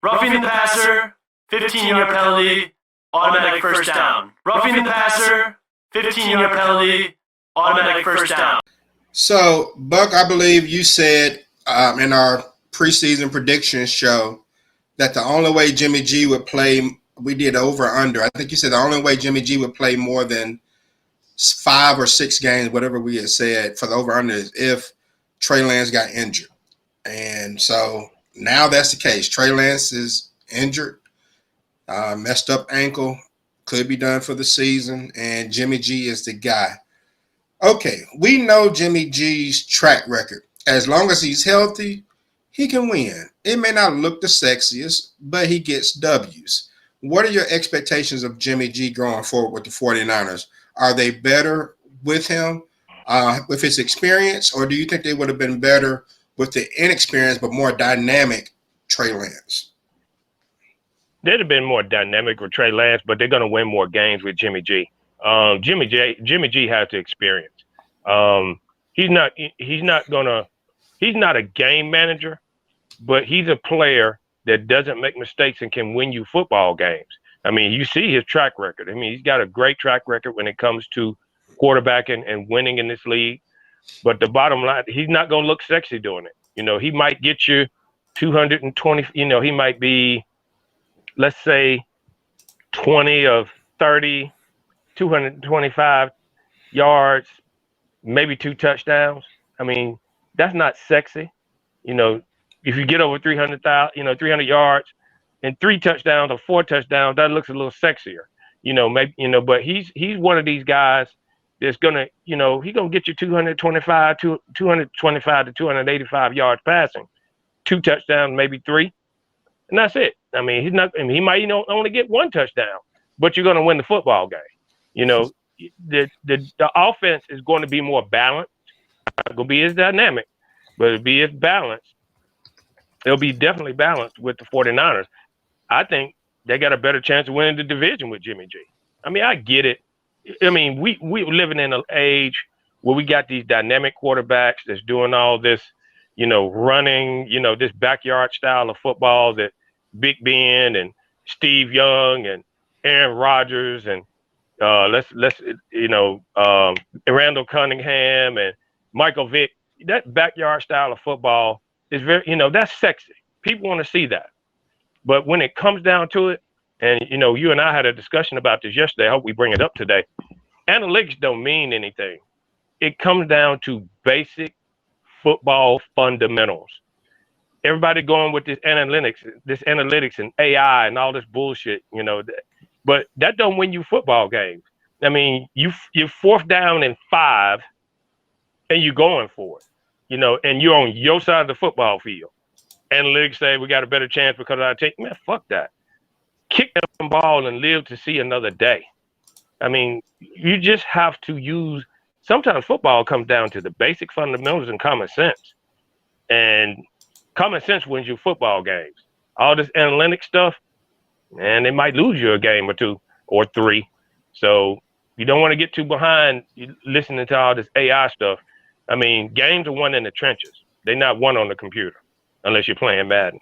Roughing the passer, 15-yard penalty, automatic first down. Roughing the passer, 15-yard penalty, automatic first down. So, Buck, I believe you said in our preseason predictions show that the only way Jimmy G would play, we did over under. I think you said the only way Jimmy G would play more than 5 or 6 games, whatever we had said for the over under, is if Trey Lance got injured. And so now that's the case. Trey Lance is injured, messed up ankle, could be done for the season, and Jimmy G is the guy. Okay, we know Jimmy G's track record. As long as he's healthy, he can win. It may not look the sexiest, but he gets W's. What are your expectations of Jimmy G going forward with the 49ers? Are they better with him, with his experience, or do you think they would have been better with the inexperienced but more dynamic Trey Lance? They'd have been more dynamic with Trey Lance, but they're going to win more games with Jimmy G. Jimmy G has the experience. He's not a game manager, but he's a player that doesn't make mistakes and can win you football games. I mean, you see his track record. I mean, he's got a great track record when it comes to quarterbacking and winning in this league. But the bottom line, he's not going to look sexy doing it. You know, he might get you 220, you know, he might be, let's say, 20 of 30, 225 yards, maybe 2 touchdowns. I mean, that's not sexy. You know, if you get over 300 yards and 3 touchdowns or 4 touchdowns, that looks a little sexier. You know, maybe, you know, but he's one of these guys that's gonna, you know, he's gonna get you 225 to 285 yards passing, 2 touchdowns, maybe 3, and that's it. I mean, he might only get 1 touchdown, but you're gonna win the football game. You know, the offense is going to be more balanced. It's not going to be as dynamic, but it'll be as balanced. It'll be definitely balanced with the 49ers. I think they got a better chance of winning the division with Jimmy G. I mean, I get it. I mean, we're living in an age where we got these dynamic quarterbacks that's doing all this, you know, running, you know, this backyard style of football that Big Ben and Steve Young and Aaron Rodgers and Randall Cunningham and Michael Vick. That backyard style of football is very, you know, that's sexy. People want to see that. But when it comes down to it, and, you know, you and I had a discussion about this yesterday. I hope we bring it up today. Analytics don't mean anything. It comes down to basic football fundamentals. Everybody going with this analytics and AI and all this bullshit, you know, but that don't win you football games. I mean, you're 4th down and 5 and you're going for it, you know, and you're on your side of the football field. Analytics say we got a better chance because I take, man, fuck that. Kick that ball and live to see another day. I mean, you just have to use, sometimes football comes down to the basic fundamentals and common sense. And common sense wins you football games. All this analytic stuff, man, they might lose you a game or 2 or 3. So you don't want to get too behind listening to all this AI stuff. I mean, games are won in the trenches. They're not won on the computer unless you're playing Madden.